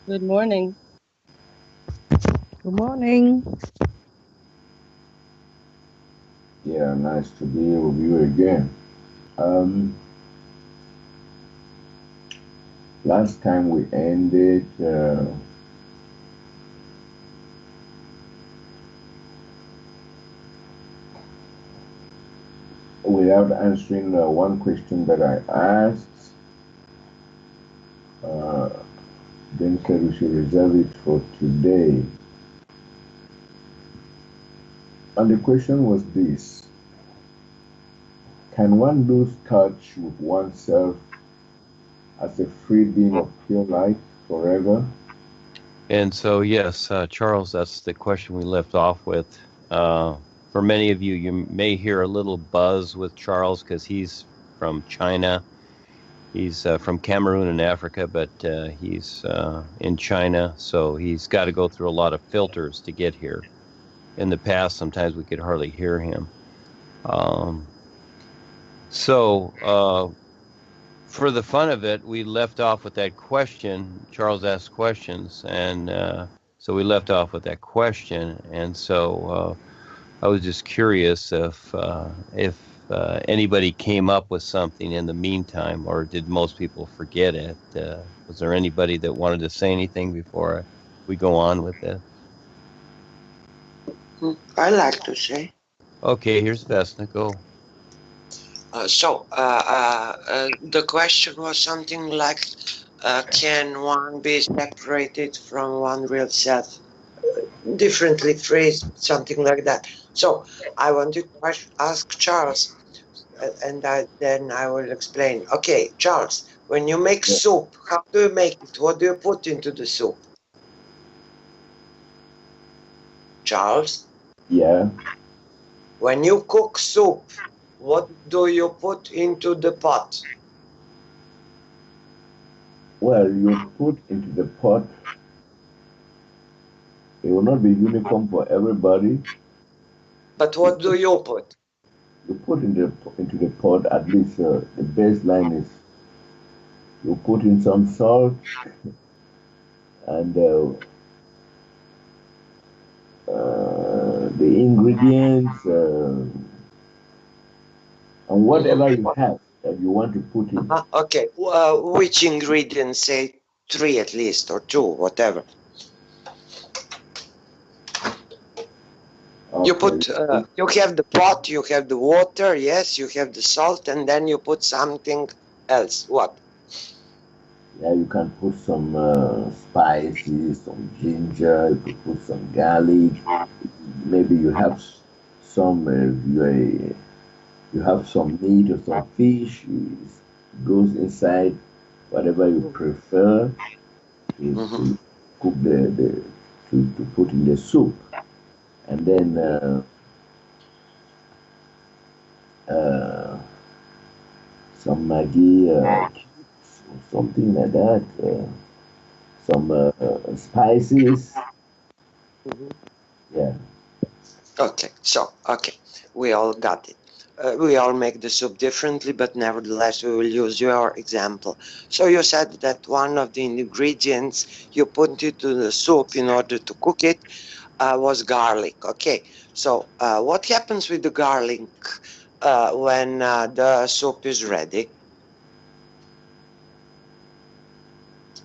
Good morning. Good morning. Yeah, nice to be with you again. Um, Last time we ended without answering one question that I asked. Uh, then said we should reserve it for today. And the question was this: can one lose touch with oneself as a free being of pure light forever? And so, yes, Charles, that's the question we left off with. For many of you, you may hear a little buzz with Charles because he's from China. He's from Cameroon in Africa, but he's in China, so he's got to go through a lot of filters to get here. In the past, sometimes we could hardly hear him. Um, so, for the fun of it, we left off with that question. Charles asked questions, and so we left off with that question. And so I was just curious if anybody came up with something in the meantime, or did most people forget it? Was there anybody that wanted to say anything before we go on with this? I like to say. Okay, here's Vesna. Go. The question was something like, can one be separated from one real self? Differently phrased, something like that. So I want to ask Charles, then I will explain. Okay, Charles, when you make Yeah. soup, how do you make it? What do you put into the soup? Charles, Yeah. when you cook soup, what do you put into the pot? Well, you put into the pot. It will not be uniform for everybody. But You what do put you put? you put into the pot at least the baseline is you put in some salt and the ingredients and whatever Mm-hmm. you have that you want to put in. Okay. Which ingredients? Say three at least, or two, whatever. You Okay. put. You have the pot. You have the water. Yes. You have the salt, and then you put something else. What? Yeah, you can put some spices, some ginger. You could put some garlic. Maybe you have some you have some meat or some fish. It goes inside whatever you prefer Mm-hmm. to cook to put in the soup, and then uh, some Maggi cubes or something like that. Some spices. Mm-hmm. Yeah, Okay. So okay, we all got it. We all make the soup differently, but nevertheless, we will use your example. So you said that one of the ingredients you put into the soup in order to cook it was garlic. Okay, so what happens with the garlic when the soup is ready?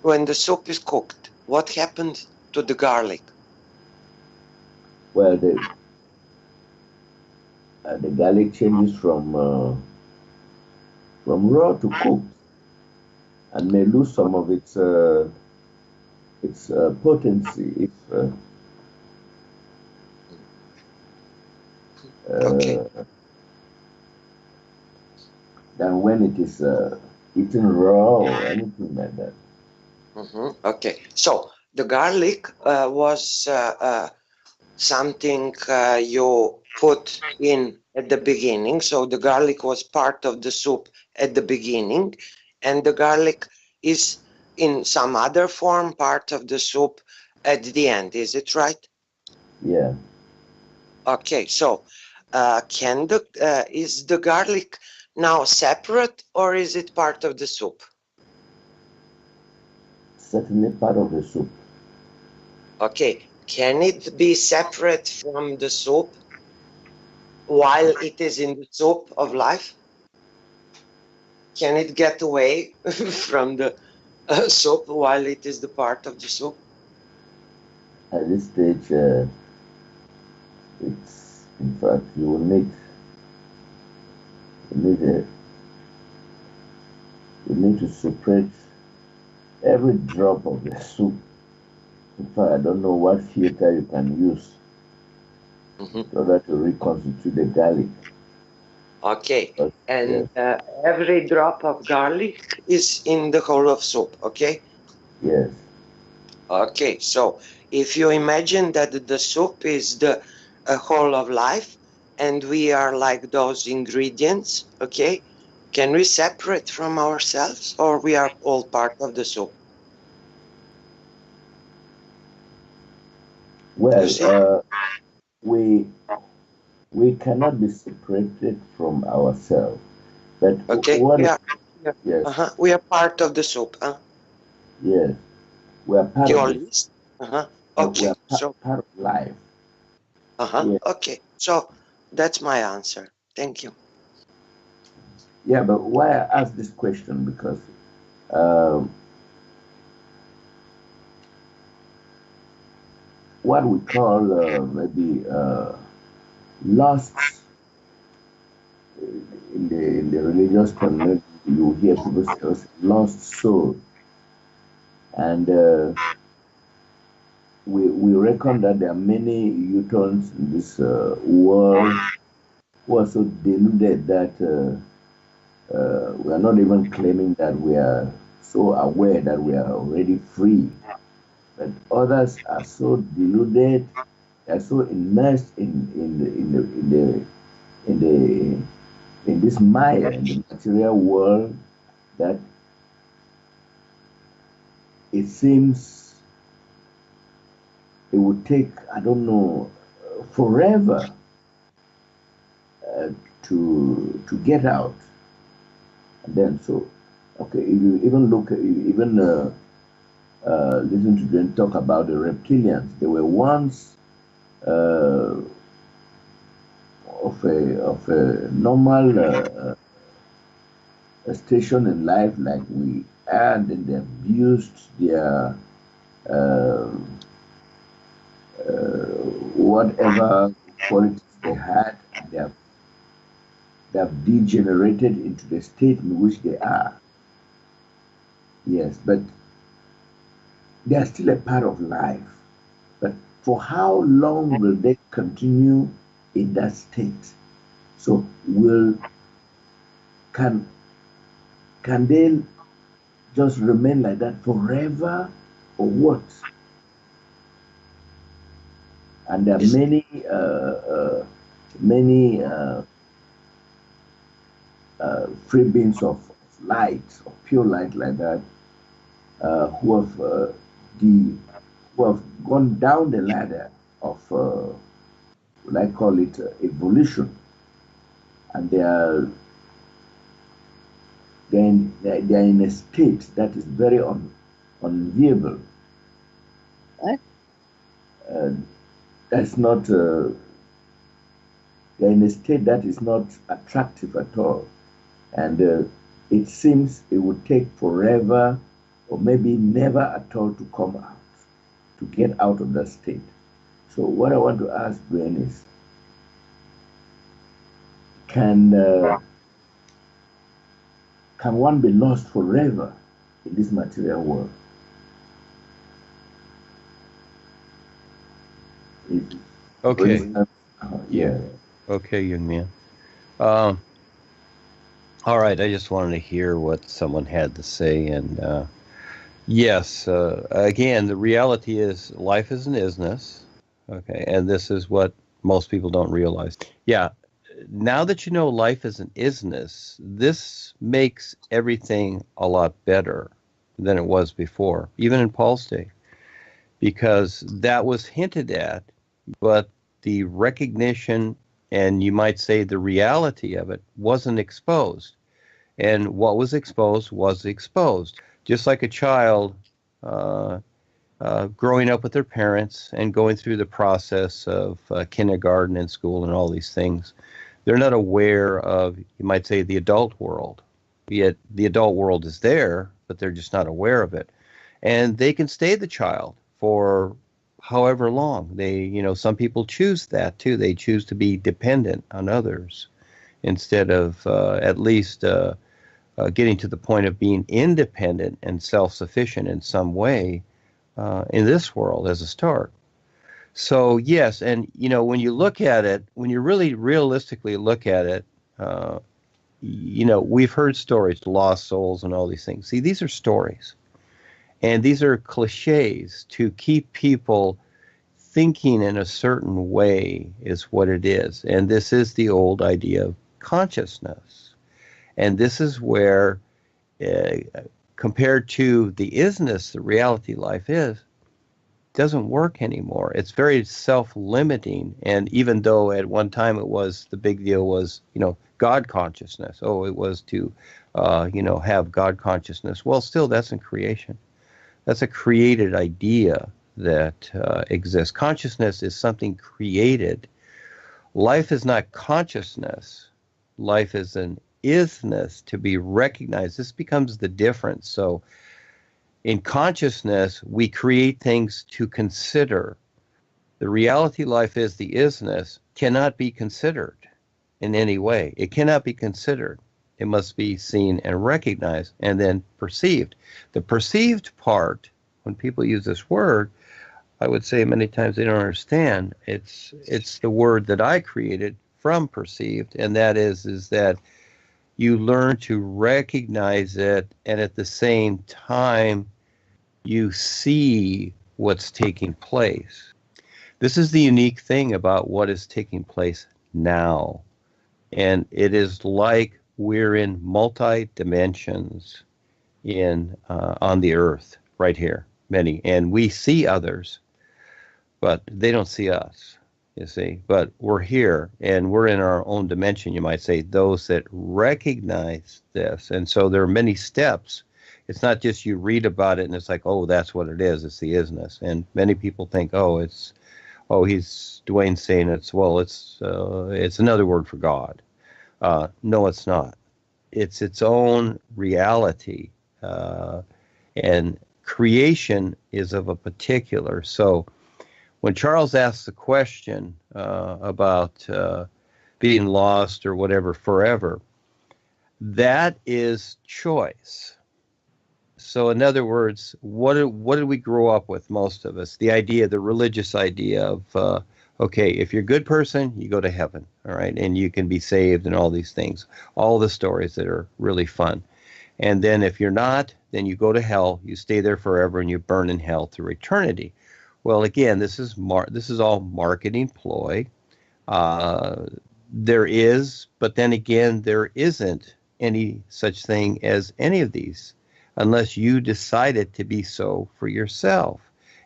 When the soup is cooked, what happens to the garlic? well, the garlic changes from raw to cooked and may lose some of its potency if Okay. uh, than when it is eaten raw or anything like that. Okay. So the garlic was something you put in at the beginning. So the garlic was part of the soup at the beginning, and the garlic is in some other form part of the soup at the end. Is it right? Yeah. Okay. So can the is the garlic now separate or is it part of the soup? certainly part of the soup. Okay. Can it be separate from the soup while it is in the soup of life? Can it get away from the soup while it is the part of the soup? At this stage, it's, in fact, you will you need to separate every drop of the soup. In fact, I don't know what filter you can use in order to reconstitute the garlic. Okay. But, And yes, every drop of garlic is in the whole of soup, okay? yes, Okay, so if you imagine that the soup is the whole of life and we are like those ingredients, okay? Can we separate from ourselves or we are all part of the soup? You see? well, we cannot be separated from ourselves. But Okay, what? Yes, we are part of the soup, huh? yes, we are part You of all this. list? Uh-huh. We Okay, are so, part of life. Yes. okay. So that's my answer. Thank you. Yeah, but why I ask this question? Because um, what we call maybe lost in the religious community, you hear people say lost soul, and we reckon that there are many Utons in this world who are so deluded that we are not even claiming that we are so aware that we are already free. But others are so deluded, they are so immersed in this Maya, in the material world, that it seems it would take, I don't know, forever to get out. And then, so, okay, if you even look, even listen to them talk about the reptilians, they were once of a normal station in life like we are, and then they abused their uh, whatever qualities they had, and they have degenerated into the state in which they are. Yes, but they are still a part of life. But for how long will they continue in that state? So can can they just remain like that forever, or what? And there are Is many free beings of light, of pure light like that, who have the who have gone down the ladder of what I call it evolution, and they are in a state that is very unviable. What? That's not. They're in a state that is not attractive at all, and it seems it would take forever, or maybe never at all, to come out, to get out of that state. So what I want to ask Duane is, can can one be lost forever in this material world? If, for Okay. instance, Yeah. Okay, young man. Um, all right. I just wanted to hear what someone had to say. And yes, again, the reality is life is an isness. Okay. And this is what most people don't realize. Yeah. Now that you know life is an isness, this makes everything a lot better than it was before, even in Paul's day, because that was hinted at, but the recognition and you might say the reality of it wasn't exposed. And what was exposed was exposed. Just like a child growing up with their parents and going through the process of kindergarten and school and all these things. They're not aware of, you might say, the adult world. Yet the adult world is there, but they're just not aware of it. And they can stay the child for however long. Some people choose that too. They choose to be dependent on others instead of at least getting to the point of being independent and self-sufficient in some way in this world as a start. So yes, and when you look at it, when you really realistically look at it, we've heard stories, lost souls and all these things. See, these are stories. And these are cliches to keep people thinking in a certain way is what it is. And this is the old idea of consciousness. And this is where, compared to the isness, the reality life is, doesn't work anymore. It's very self-limiting. And even though at one time it was, the big deal was, God consciousness. Oh, it was to, have God consciousness. Well, still, that's in creation. That's a created idea that exists. Consciousness is something created. Life is not consciousness. Life is an isness to be recognized. This becomes the difference. So in consciousness, we create things to consider. The reality life is the isness cannot be considered in any way. It cannot be considered. It must be seen and recognized and then perceived. The perceived part, when people use this word, I would say many times they don't understand. It's the word that I created from perceived, and that is that you learn to recognize it, and at the same time, you see what's taking place. This is the unique thing about what is taking place now. And it is like we're in multi-dimensions on the earth right here, many. And we see others, but they don't see us, you see. But we're here, and we're in our own dimension, you might say, those that recognize this. And so there are many steps. It's not just you read about it and it's like, oh, that's what it is. It's the isness. And many people think, he's Duane saying it's another word for God. No, it's not. It's its own reality. And creation is of a particular. So when Charles asks the question about being lost or whatever forever, that is choice. So in other words, what did we grow up with, most of us? The religious idea of, if you're a good person, you go to heaven, all right, and you can be saved and all these things, all the stories that are really fun. And then if you're not, then you go to hell, you stay there forever, and you burn in hell through eternity. Well, again, this is all marketing ploy. There is, but then again, there isn't any such thing as any of these, unless you decide it to be so for yourself.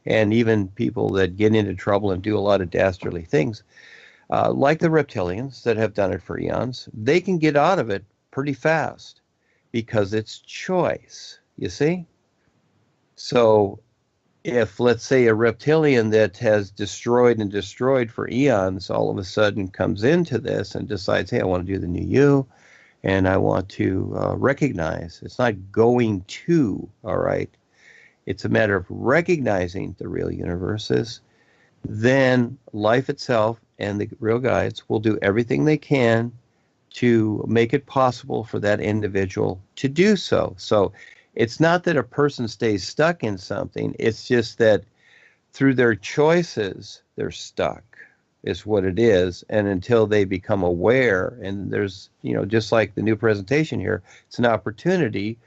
And even people that get into trouble and do a lot of dastardly things, like the reptilians that have done it for eons, they can get out of it pretty fast because it's choice, you see? So if, let's say, a reptilian that has destroyed for eons all of a sudden comes into this and decides, hey, I want to do the new you, and I want to recognize. It's not going to, all right? It's a matter of recognizing the real universes. Then life itself and the real guides will do everything they can to make it possible for that individual to do so. So it's not that a person stays stuck in something. It's just that through their choices, they're stuck. Is what it is. And until they become aware, and there's, just like the new presentation here, it's an opportunity,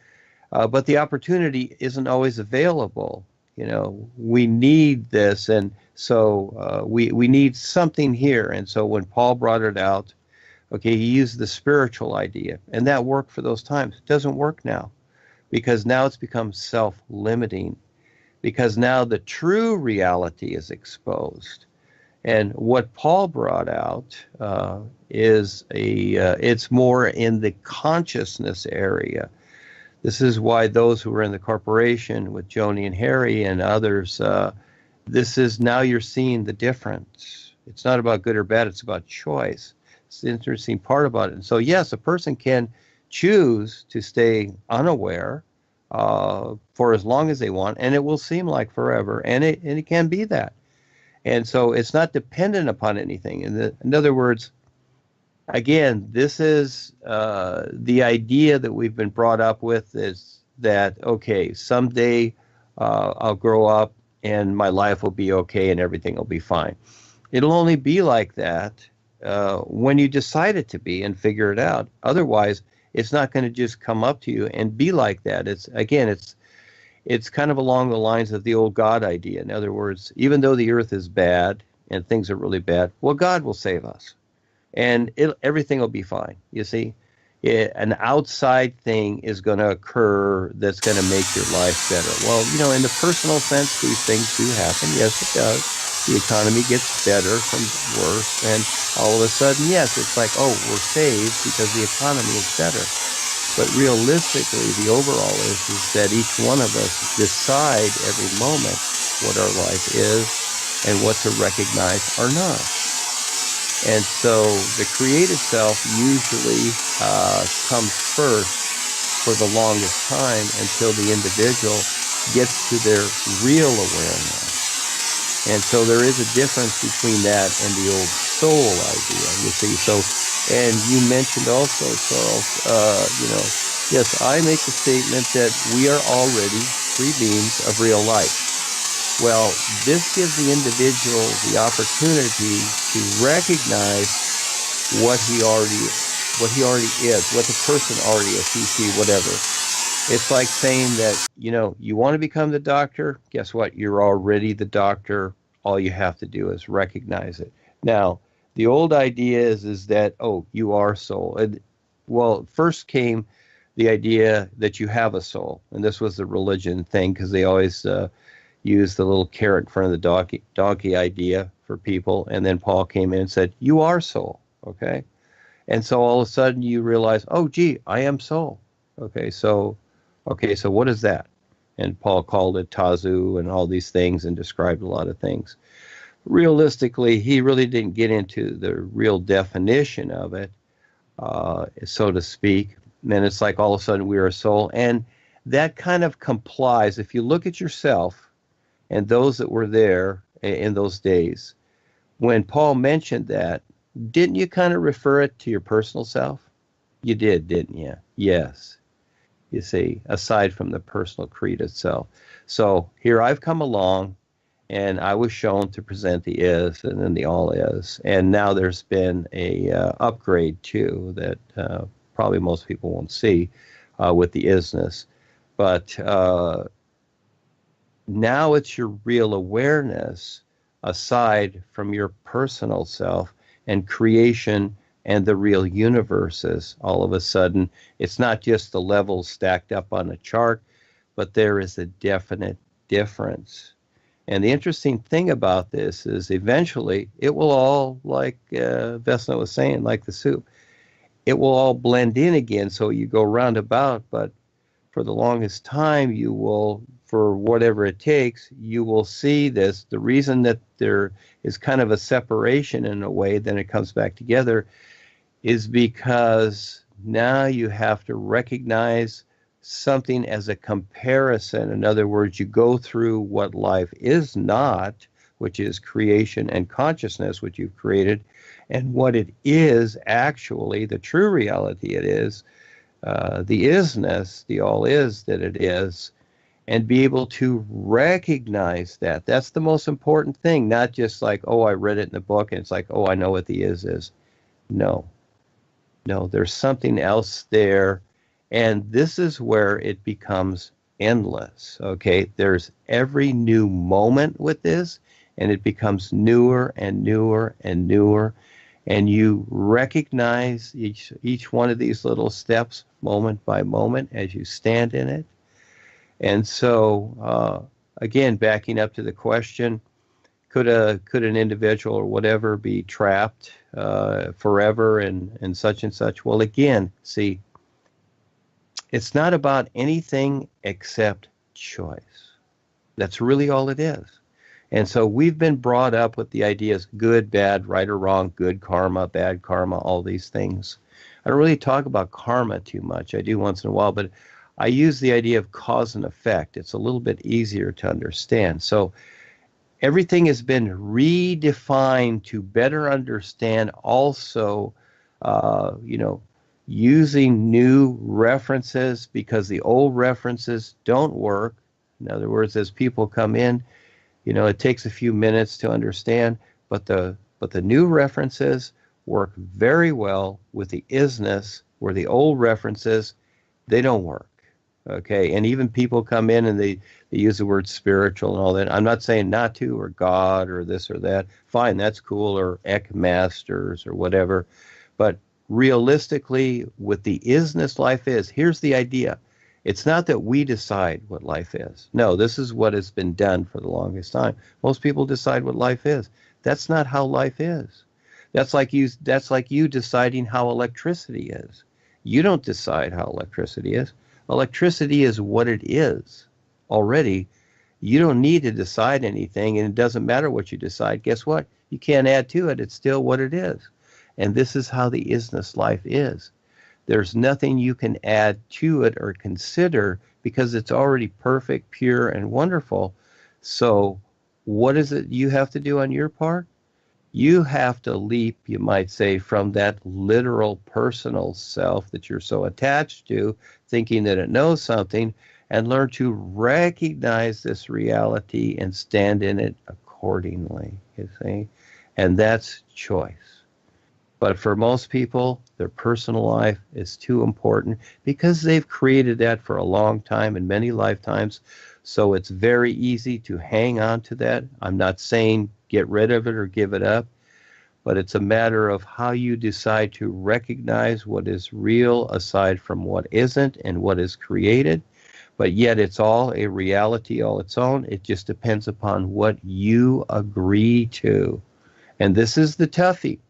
but the opportunity isn't always available. We need this. And so we need something here. And so when Paul brought it out, he used the spiritual idea, and that worked for those times. It doesn't work now, because now it's become self-limiting, because now the true reality is exposed. And what Paul brought out is it's more in the consciousness area. This is why those who were in the corporation with Joni and Harry and others, this is now you're seeing the difference. It's not about good or bad, it's about choice. It's the interesting part about it. And so, yes, a person can choose to stay unaware for as long as they want, and it will seem like forever, and it can be that. And so it's not dependent upon anything. In other words, again, this is the idea that we've been brought up with is that, okay, someday I'll grow up and my life will be okay and everything will be fine. It'll only be like that when you decide it to be and figure it out. Otherwise, it's not going to just come up to you and be like that. It's kind of along the lines of the old God idea. In other words, even though the earth is bad and things are really bad, well, God will save us. And everything will be fine. You see, an outside thing is going to occur that's going to make your life better. Well, in the personal sense, these things do happen. Yes, it does. The economy gets better from worse. And all of a sudden, yes, it's like, oh, we're saved because the economy is better. But realistically, the overall is that each one of us decide every moment what our life is and what to recognize or not. And so the created self usually comes first for the longest time until the individual gets to their real awareness. And so there is a difference between that and the old soul idea, you see. So, and you mentioned also, Charles, yes, I make the statement that we are already three beings of real light. Well, this gives the individual the opportunity to recognize what he already is, what the person already is, he, whatever. It's like saying that, you want to become the doctor. Guess what? You're already the doctor. All you have to do is recognize it. Now, the old idea is that, oh, you are soul. And, well, first came the idea that you have a soul. And this was the religion thing because they always use the little carrot in front of the donkey idea for people. And then Paul came in and said, you are soul. Okay. And so all of a sudden you realize, oh, gee, I am soul. Okay. So what is that? And Paul called it Tazu and all these things and described a lot of things. Realistically, he really didn't get into the real definition of it, so to speak. And it's like all of a sudden we are a soul. And that kind of complies. If you look at yourself and those that were there in those days, when Paul mentioned that, didn't you kind of refer it to your personal self? You did, didn't you? Yes. You see, aside from the personal creed itself. So here I've come along and I was shown to present the is and then the all is. And now there's been a upgrade too that probably most people won't see with the isness. But now it's your real awareness aside from your personal self and creation and the real universes. All of a sudden, it's not just the levels stacked up on a chart, but there is a definite difference. And the interesting thing about this is eventually it will all, like Vesna was saying, like the soup, it will all blend in again. So you go roundabout, but for the longest time, you will, for whatever it takes, you will see this. The reason that there is kind of a separation in a way, then it comes back together, is because now you have to recognize something as a comparison. In other words, you go through what life is not, which is creation and consciousness, which you've created, and what it is actually, the true reality it is, the isness, the all is that it is, and be able to recognize that. That's the most important thing, not just like, oh, I read it in the book, and it's like, oh, I know what the is. No, there's something else there. And this is where it becomes endless, okay? There's every new moment with this, and it becomes newer and newer and newer. And you recognize each one of these little steps moment by moment as you stand in it. And so, again, backing up to the question, could an individual or whatever be trapped forever and such and such? Well, again, see, It's not about anything except choice. That's really all it is. And so we've been brought up with the ideas good, bad, right or wrong, good karma, bad karma, all these things. I don't really talk about karma too much. I do once in a while, but I use the idea of cause and effect. It's a little bit easier to understand. So everything has been redefined to better understand also, using new references because the old references don't work. In other words, as people come in, it takes a few minutes to understand, but the new references work very well with the isness, where the old references, they don't work. Okay, and even people come in and they use the word spiritual and all that. I'm not saying not to, or God, or this or that. Fine, that's cool, or Ek Masters, or whatever. But realistically, what the isness life is, here's the idea. It's not that we decide what life is. No, this is what has been done for the longest time. Most people decide what life is. That's not how life is. That's like you deciding how electricity is. You don't decide how electricity is. Electricity is what it is already. You don't need to decide anything, and it doesn't matter what you decide. Guess what? You can't add to it. It's still what it is. And this is how the isness life is. There's nothing you can add to it or consider because it's already perfect, pure, and wonderful. So what is it you have to do on your part? You have to leap, you might say, from that literal personal self that you're so attached to, thinking that it knows something, and learn to recognize this reality and stand in it accordingly, you see? And that's choice. But for most people, their personal life is too important because they've created that for a long time and many lifetimes. So it's very easy to hang on to that. I'm not saying get rid of it or give it up, but it's a matter of how you decide to recognize what is real aside from what isn't and what is created. But yet it's all a reality all its own. It just depends upon what you agree to. And this is the toughie.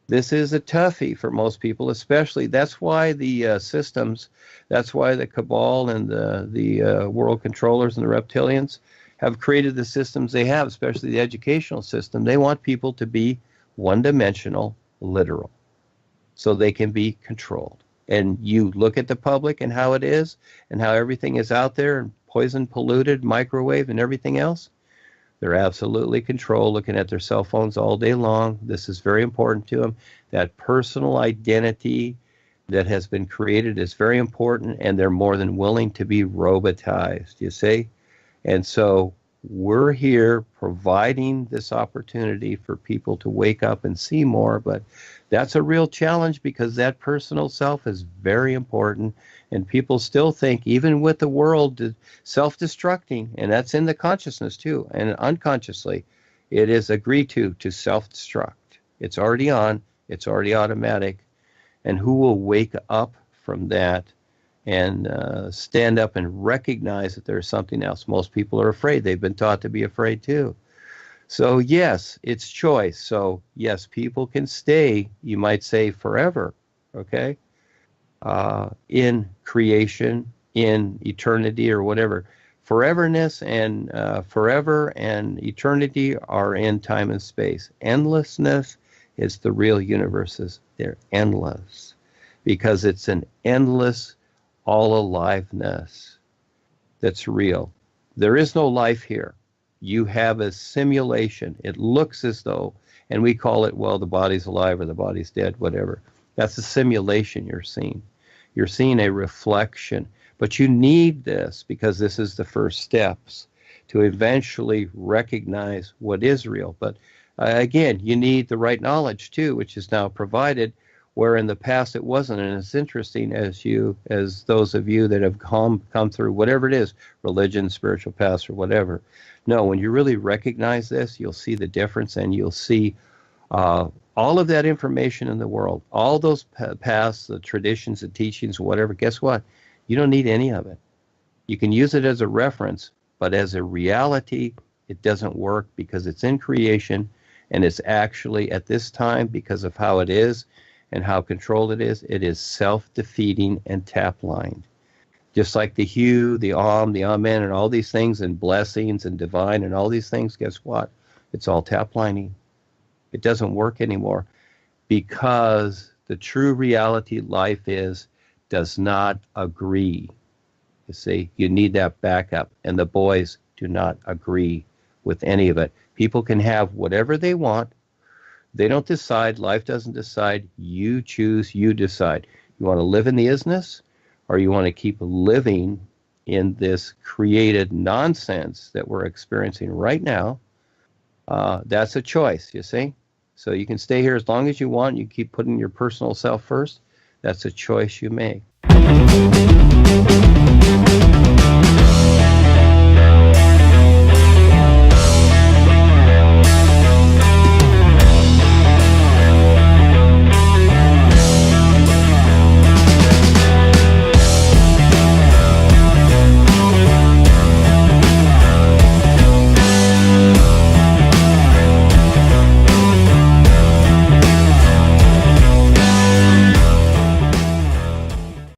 This is a toughie for most people, especially. That's why the systems, that's why the cabal and the world controllers and the reptilians have created the systems they have, especially the educational system. They want people to be one-dimensional, literal, so they can be controlled. And you look at the public and how it is and how everything is out there and poison, polluted, microwave, and everything else. They're absolutely controlled, looking at their cell phones all day long. This is very important to them. That personal identity that has been created is very important, and they're more than willing to be robotized, you see? And so we're here providing this opportunity for people to wake up and see more, but that's a real challenge because that personal self is very important, and people still think, even with the world self-destructing, and that's in the consciousness too, and unconsciously, it is agreed to self-destruct. It's already on, it's already automatic, and who will wake up from that and stand up and recognize that there's something else? Most people are afraid. They've been taught to be afraid too. So yes, it's choice. So yes, people can stay, you might say, forever, okay, in creation, in eternity, or whatever. Foreverness and forever and eternity are in time and space. Endlessness is the real universes. They're endless because it's an endless all aliveness that's real. There is no life here. You have a simulation. It looks as though, and we call it, well, the body's alive or the body's dead, whatever. That's a simulation you're seeing. You're seeing a reflection. But you need this because this is the first steps to eventually recognize what is real. But again, you need the right knowledge too, which is now provided, where in the past it wasn't. And it's interesting as those of you that have come through whatever it is, religion, spiritual paths, or whatever. No, when you really recognize this, you'll see the difference, and you'll see all of that information in the world, all those paths, the traditions, the teachings, whatever. Guess what? You don't need any of it. You can use it as a reference, but as a reality, it doesn't work because it's in creation, and it's actually at this time, because of how it is and how controlled it is self-defeating and tap-lined. Just like the Hu, the the Amen, and all these things, and blessings and divine and all these things, guess what? It's all tap lining. It doesn't work anymore because the true reality life does not agree. You see, you need that backup, and the boys do not agree with any of it. People can have whatever they want. They don't decide. Life doesn't decide. You choose. You decide. You want to live in the isness, or you want to keep living in this created nonsense that we're experiencing right now. That's a choice, you see. So you can stay here as long as you want. You keep putting your personal self first. That's a choice you make.